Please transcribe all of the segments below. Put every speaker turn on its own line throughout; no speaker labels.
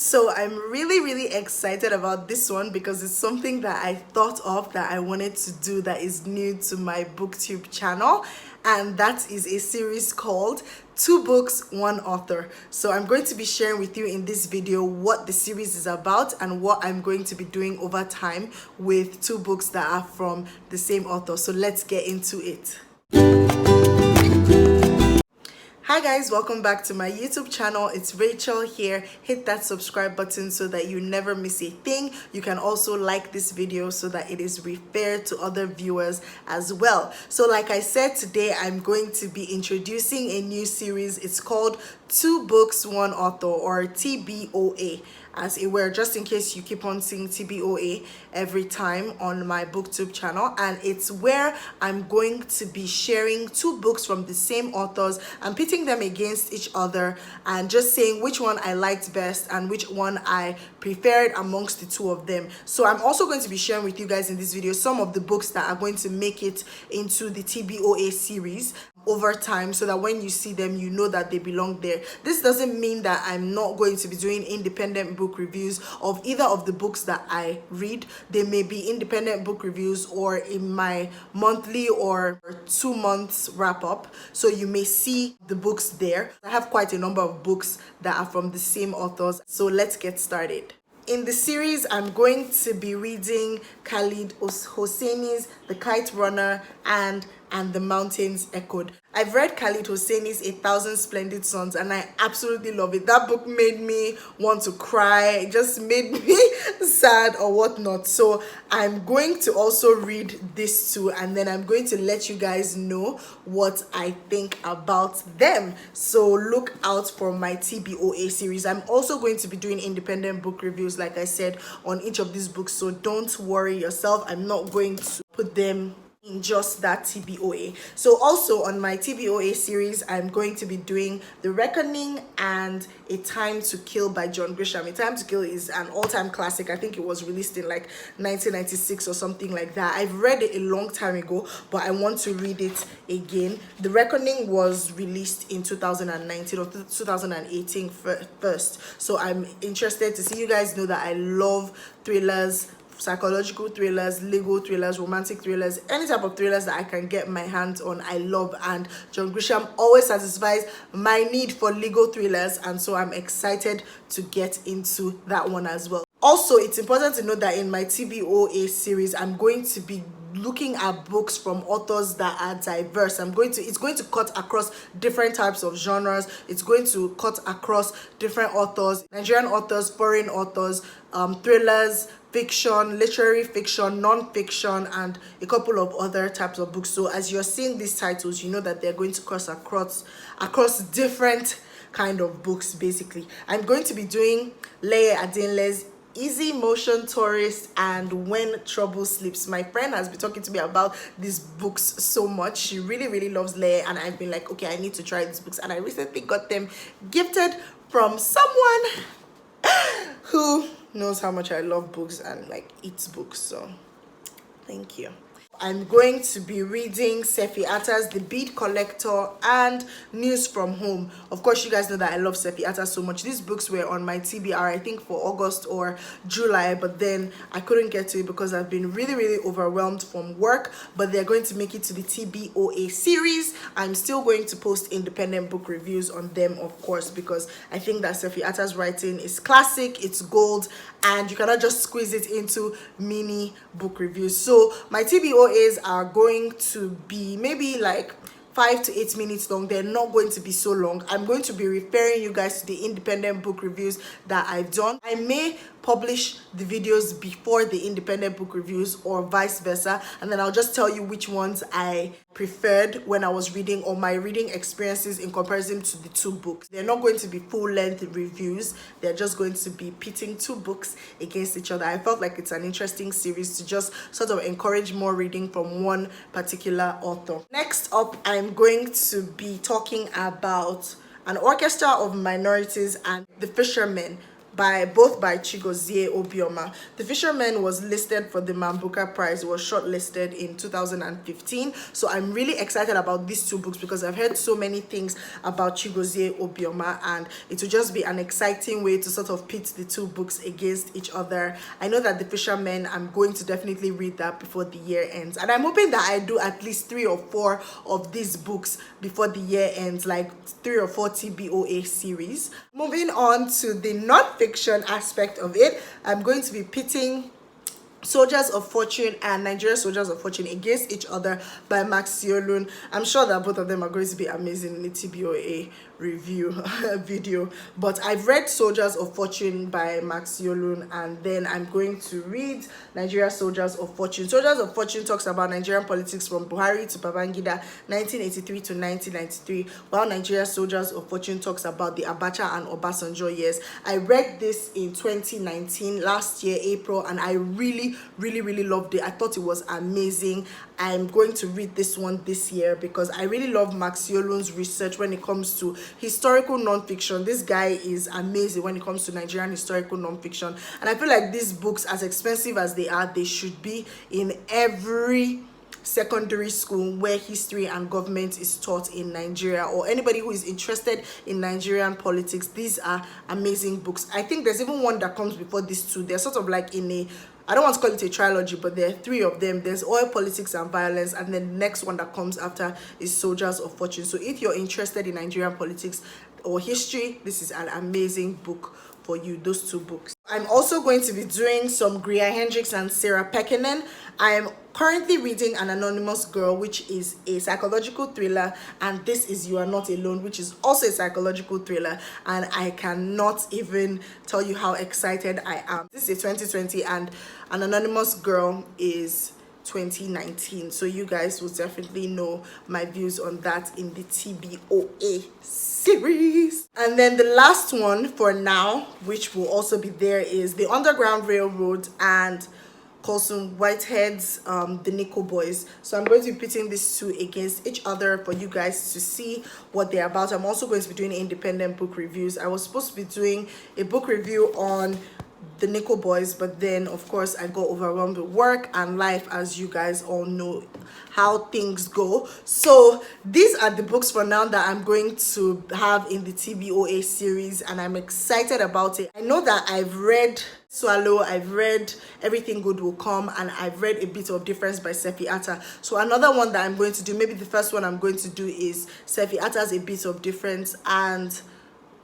So I'm really excited about this one because it's something that I thought of that I wanted to do that is new to my booktube channel, and that is a series called Two Books, One Author. So I'm going to be sharing with you in this video what the series is about and what I'm going to be doing over time with two books that are from the same author. So let's get into it. Hi guys, welcome back to my YouTube channel. It's Rachel here. Hit that subscribe button so that you never miss a thing. You can also like this video so that it is referred to other viewers as well. So like I said, today I'm going to be introducing a new series. It's called Two Books, One Author, or TBOA. As it were, just in case you keep on seeing TBOA every time on my booktube channel. And it's where I'm going to be sharing two books from the same authors and pitting them against each other and just saying which one I liked best and which one I preferred amongst the two of them. So I'm also going to be sharing with you guys in this video some of the books that are going to make it into the TBOA series over time, so that when you see them you know that they belong there. This doesn't mean that I'm not going to be doing independent book reviews of either of the books that I read. They may be independent book reviews or in my monthly or 2 months wrap up, so you may see the books there. I have quite a number of books that are from the same authors, so let's get started. In the series, I'm going to be reading Khalid Hosseini's The Kite Runner and The Mountains Echoed. I've read Khalid Hosseini's 1,000 Splendid Suns and I absolutely love it. That book made me want to cry. It just made me sad or whatnot. So I'm going to also read this too, and then I'm going to let you guys know what I think about them. So look out for my TBOA series. I'm also going to be doing independent book reviews, like I said, on each of these books. So don't worry yourself. I'm not going to put them in just that TBOA. So also on my TBOA series, I'm going to be doing The Reckoning and A Time to Kill by John Grisham. A Time to Kill is an all-time classic. I think it was released in like 1996 or something like that. I've read it a long time ago, but I want to read it again. The Reckoning was released in 2019 or 2018 first. So I'm interested to see. You guys know that I love thrillers, psychological thrillers, legal thrillers, romantic thrillers, any type of thrillers that I can get my hands on, I love. And John Grisham always satisfies my need for legal thrillers, and so I'm excited to get into that one as well. Also, it's important to note that in my TBOA series, I'm going to be looking at books from authors that are diverse. It's going to cut across different types of genres. It's going to cut across different authors, Nigerian authors, foreign authors, thrillers, fiction, literary fiction, non-fiction, and a couple of other types of books. So as you're seeing these titles, you know that they're going to cross across different kind of books. Basically, I'm going to be doing Leye Adinle's Easy Motion Tourist and When Trouble Sleeps. My friend has been talking to me about these books so much. She really loves Leye, and I've been like, okay, I need to try these books, and I recently got them gifted from someone who knows how much I love books and like eats books, so thank you. I'm going to be reading Sefi Atta's The Bead Collector and News from Home. Of course, you guys know that I love Sefi Atta so much. These books were on my TBR, I think for August or July, but then I couldn't get to it because I've been really overwhelmed from work. But they're going to make it to the TBOA series. I'm still going to post independent book reviews on them, of course, because I think that Sefi Atta's writing is classic, it's gold, and you cannot just squeeze it into mini book reviews. So my TBOAs are going to be maybe like 5 to 8 minutes long. They're not going to be so long. I'm going to be referring you guys to the independent book reviews that I've done. I may publish the videos before the independent book reviews or vice versa, and then I'll just tell you which ones I preferred when I was reading, or my reading experiences in comparison to the two books. They're not going to be full-length reviews. They're just going to be pitting two books against each other. I felt like it's an interesting series to just sort of encourage more reading from one particular author. Next up, I'm going to be talking about An Orchestra of Minorities and The Fishermen by Chigozie Obioma. The Fisherman was listed for the Mambuka Prize. It was shortlisted in 2015. So I'm really excited about these two books because I've heard so many things about Chigozie Obioma, and it will just be an exciting way to sort of pit the two books against each other. I know that The Fisherman, I'm going to definitely read that before the year ends, and I'm hoping that I do at least 3 or 4 of these books before the year ends, like 3 or 4 TBOA series. Moving on to the non-fiction aspect of it, I'm going to be pitting Soldiers of Fortune and Nigeria Soldiers of Fortune against each other by Max Siolun. I'm sure that both of them are going to be amazing in the TBOA review video, but I've read Soldiers of Fortune by Max Siolun, and then I'm going to read Nigeria Soldiers of Fortune. Soldiers of Fortune talks about Nigerian politics from Buhari to Babangida 1983 to 1993, while Nigeria Soldiers of Fortune talks about the Abacha and Obasanjo years. I read this in 2019, last year April, and I really loved it. I thought it was amazing. I'm going to read this one this year because I really love Max Siolun's research when it comes to historical non-fiction. This guy is amazing when it comes to Nigerian historical non-fiction, and I feel like these books, as expensive as they are, they should be in every secondary school where history and government is taught in Nigeria, or anybody who is interested in Nigerian politics. These are amazing books. I think there's even one that comes before these two. They're sort of like in a, I don't want to call it a trilogy, but there are 3 of them. There's Oil, Politics and Violence, and then the next one that comes after is Soldiers of Fortune. So if you're interested in Nigerian politics or history, this is an amazing book for you, those 2 books. I'm also going to be doing some Greer Hendricks and Sarah Pekinen. I am currently reading An Anonymous Girl, which is a psychological thriller, and this is You Are Not Alone, which is also a psychological thriller, and I cannot even tell you how excited I am. This is 2020 and An Anonymous Girl is 2019, so you guys will definitely know my views on that in the TBOA series. And then the last one for now, which will also be there, is The Underground Railroad and Colson Whitehead's The Nico Boys. So I'm going to be pitting these 2 against each other for you guys to see what they're about. I'm also going to be doing independent book reviews. I was supposed to be doing a book review on The Nico Boys, but then of course I got overwhelmed with work and life, as you guys all know how things go. So these are the books for now that I'm going to have in the TBOA series, and I'm excited about it. I know that I've read Swallow, I've read Everything Good Will Come, and I've read A Bit of Difference by Sefi Atta. So another one that I'm going to do, maybe the first one I'm going to do, is Sefi Atta's A Bit of Difference and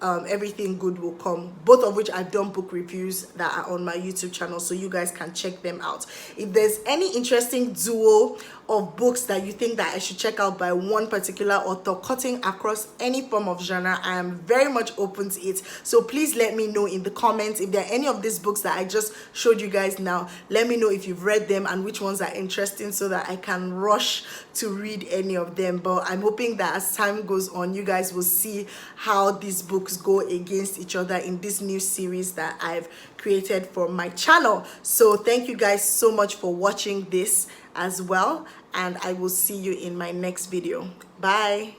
Everything Good Will Come, both of which I've done book reviews that are on my YouTube channel, so you guys can check them out. If there's any interesting duo of books that you think that I should check out by one particular author, cutting across any form of genre, I am very much open to it. So please let me know in the comments if there are any of these books that I just showed you guys now. Let me know if you've read them and which ones are interesting so that I can rush to read any of them. But I'm hoping that as time goes on, you guys will see how these books go against each other in this new series that I've created for my channel. So thank you guys so much for watching this as well, and I will see you in my next video. Bye.